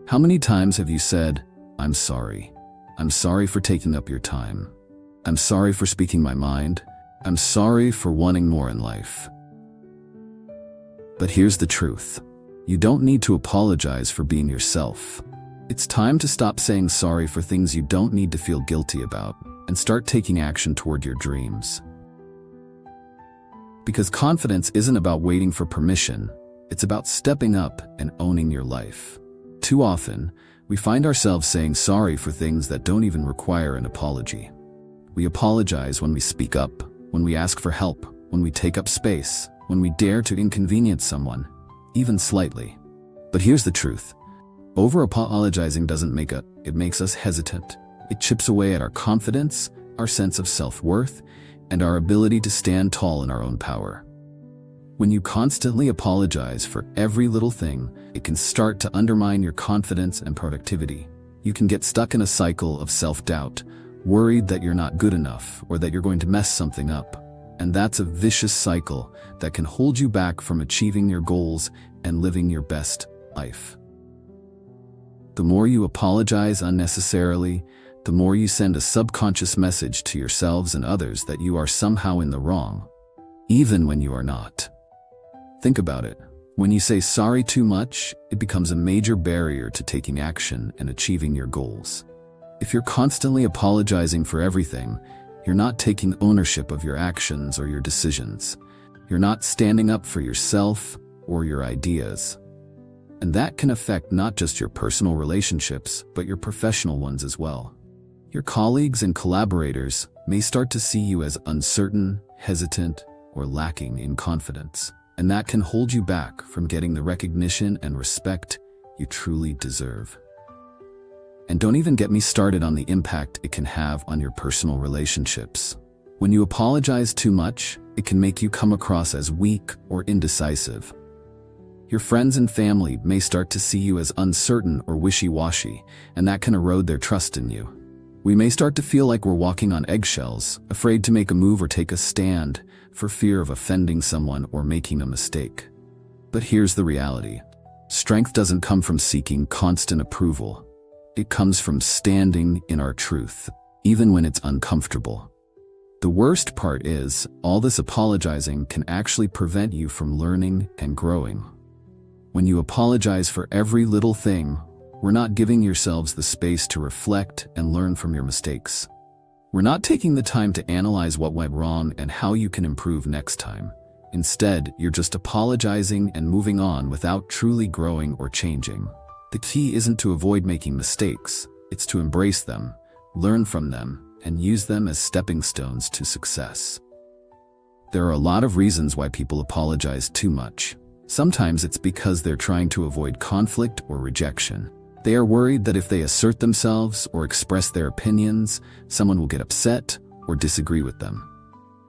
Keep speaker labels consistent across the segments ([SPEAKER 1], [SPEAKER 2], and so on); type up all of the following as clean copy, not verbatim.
[SPEAKER 1] How many times have you said, "I'm sorry. I'm sorry for taking up your time. I'm sorry for speaking my mind. I'm sorry for wanting more in life"? But here's the truth. You don't need to apologize for being yourself. It's time to stop saying sorry for things you don't need to feel guilty about and start taking action toward your dreams. Because confidence isn't about waiting for permission, it's about stepping up and owning your life. Too often, we find ourselves saying sorry for things that don't even require an apology. We apologize when we speak up, when we ask for help, when we take up space, when we dare to inconvenience someone, even slightly. But here's the truth. Over-apologizing doesn't it makes us hesitant. It chips away at our confidence, our sense of self-worth, and our ability to stand tall in our own power. When you constantly apologize for every little thing, it can start to undermine your confidence and productivity. You can get stuck in a cycle of self-doubt, worried that you're not good enough or that you're going to mess something up. And that's a vicious cycle that can hold you back from achieving your goals and living your best life. The more you apologize unnecessarily, the more you send a subconscious message to yourselves and others that you are somehow in the wrong, even when you are not. Think about it. When you say sorry too much, it becomes a major barrier to taking action and achieving your goals. If you're constantly apologizing for everything, you're not taking ownership of your actions or your decisions. You're not standing up for yourself or your ideas. And that can affect not just your personal relationships, but your professional ones as well. Your colleagues and collaborators may start to see you as uncertain, hesitant, or lacking in confidence. And that can hold you back from getting the recognition and respect you truly deserve. And don't even get me started on the impact it can have on your personal relationships. When you apologize too much, it can make you come across as weak or indecisive. Your friends and family may start to see you as uncertain or wishy-washy, and that can erode their trust in you. We may start to feel like we're walking on eggshells, afraid to make a move or take a stand, for fear of offending someone or making a mistake. But here's the reality. Strength doesn't come from seeking constant approval. It comes from standing in our truth, even when it's uncomfortable. The worst part is, all this apologizing can actually prevent you from learning and growing. When you apologize for every little thing, we're not giving yourselves the space to reflect and learn from your mistakes. We're not taking the time to analyze what went wrong and how you can improve next time. Instead, you're just apologizing and moving on without truly growing or changing. The key isn't to avoid making mistakes, it's to embrace them, learn from them, and use them as stepping stones to success. There are a lot of reasons why people apologize too much. Sometimes it's because they're trying to avoid conflict or rejection. They are worried that if they assert themselves or express their opinions, someone will get upset or disagree with them.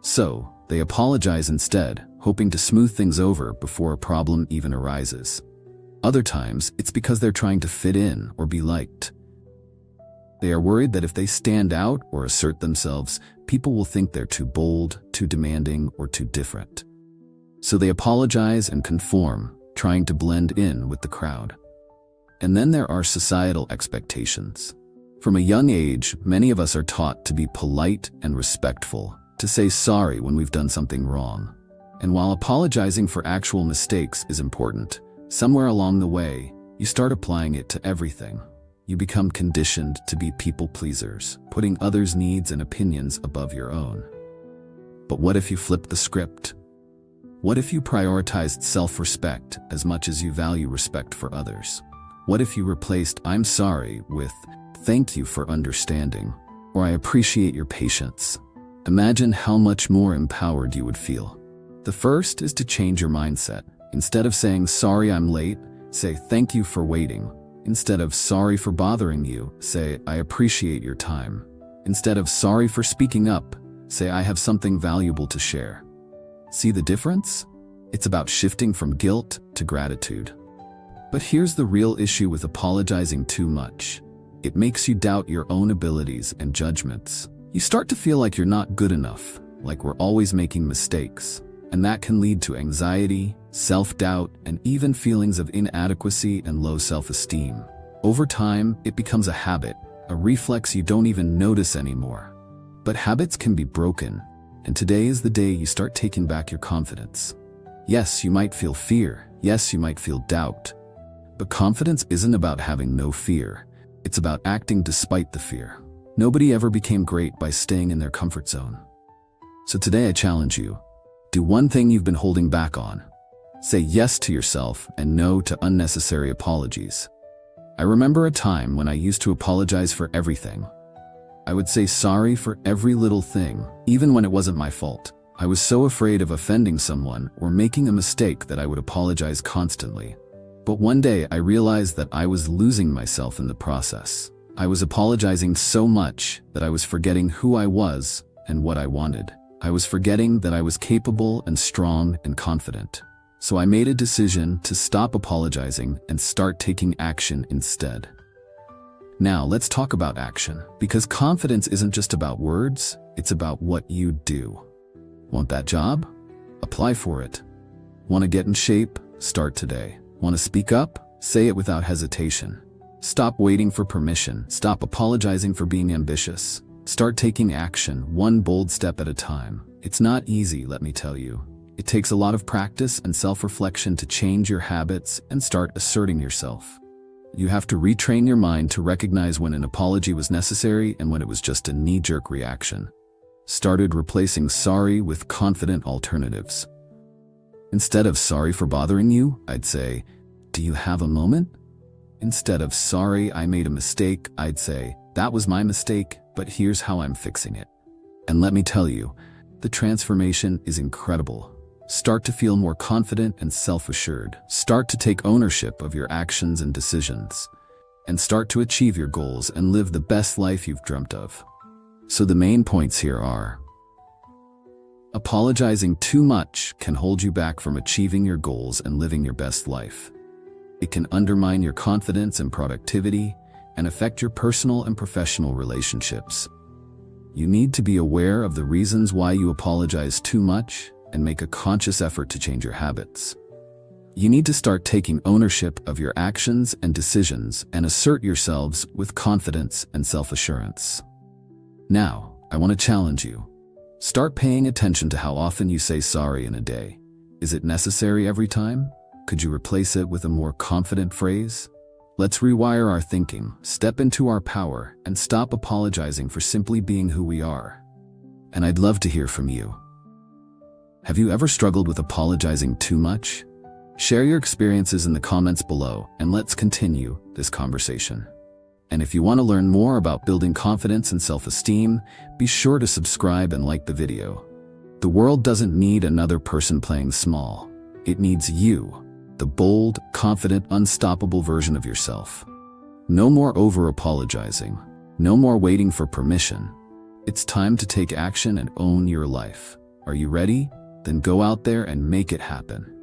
[SPEAKER 1] So, they apologize instead, hoping to smooth things over before a problem even arises. Other times, it's because they're trying to fit in or be liked. They are worried that if they stand out or assert themselves, people will think they're too bold, too demanding, or too different. So they apologize and conform, trying to blend in with the crowd. And then there are societal expectations. From a young age, many of us are taught to be polite and respectful, to say sorry when we've done something wrong. And while apologizing for actual mistakes is important, somewhere along the way, you start applying it to everything. You become conditioned to be people pleasers, putting others' needs and opinions above your own. But what if you flipped the script? What if you prioritized self-respect as much as you value respect for others? What if you replaced "I'm sorry" with "Thank you for understanding," or "I appreciate your patience"? Imagine how much more empowered you would feel. The first is to change your mindset. Instead of saying "Sorry, I'm late," say "Thank you for waiting." Instead of "Sorry for bothering you," say "I appreciate your time." Instead of "Sorry for speaking up," say "I have something valuable to share." See the difference? It's about shifting from guilt to gratitude. But here's the real issue with apologizing too much. It makes you doubt your own abilities and judgments. You start to feel like you're not good enough, like we're always making mistakes. And that can lead to anxiety, self-doubt, and even feelings of inadequacy and low self-esteem. Over time, it becomes a habit, a reflex you don't even notice anymore. But habits can be broken, and today is the day you start taking back your confidence. Yes, you might feel fear. Yes, you might feel doubt. But confidence isn't about having no fear. It's about acting despite the fear. Nobody ever became great by staying in their comfort zone. So today I challenge you. Do one thing you've been holding back on. Say yes to yourself and no to unnecessary apologies. I remember a time when I used to apologize for everything. I would say sorry for every little thing, even when it wasn't my fault. I was so afraid of offending someone or making a mistake that I would apologize constantly. But one day I realized that I was losing myself in the process. I was apologizing so much that I was forgetting who I was and what I wanted. I was forgetting that I was capable and strong and confident. So I made a decision to stop apologizing and start taking action instead. Now let's talk about action, because confidence isn't just about words, it's about what you do. Want that job? Apply for it. Want to get in shape? Start today. Want to speak up? Say it without hesitation. Stop waiting for permission. Stop apologizing for being ambitious. Start taking action, one bold step at a time. It's not easy, let me tell you. It takes a lot of practice and self-reflection to change your habits and start asserting yourself. You have to retrain your mind to recognize when an apology was necessary and when it was just a knee-jerk reaction. Started replacing sorry with confident alternatives. Instead of sorry for bothering you, I'd say, do you have a moment? Instead of sorry, I made a mistake, I'd say, that was my mistake, but here's how I'm fixing it. And let me tell you, the transformation is incredible. Start to feel more confident and self-assured. Start to take ownership of your actions and decisions. And start to achieve your goals and live the best life you've dreamt of. So the main points here are: apologizing too much can hold you back from achieving your goals and living your best life. It can undermine your confidence and productivity and affect your personal and professional relationships. You need to be aware of the reasons why you apologize too much and make a conscious effort to change your habits. You need to start taking ownership of your actions and decisions and assert yourselves with confidence and self-assurance. Now, I want to challenge you. Start paying attention to how often you say sorry in a day. Is it necessary every time? Could you replace it with a more confident phrase? Let's rewire our thinking, step into our power, and stop apologizing for simply being who we are. And I'd love to hear from you. Have you ever struggled with apologizing too much? Share your experiences in the comments below, and let's continue this conversation. And if you want to learn more about building confidence and self-esteem, be sure to subscribe and like the video. The world doesn't need another person playing small. It needs you, the bold, confident, unstoppable version of yourself. No more over-apologizing. No more waiting for permission. It's time to take action and own your life. Are you ready? Then go out there and make it happen.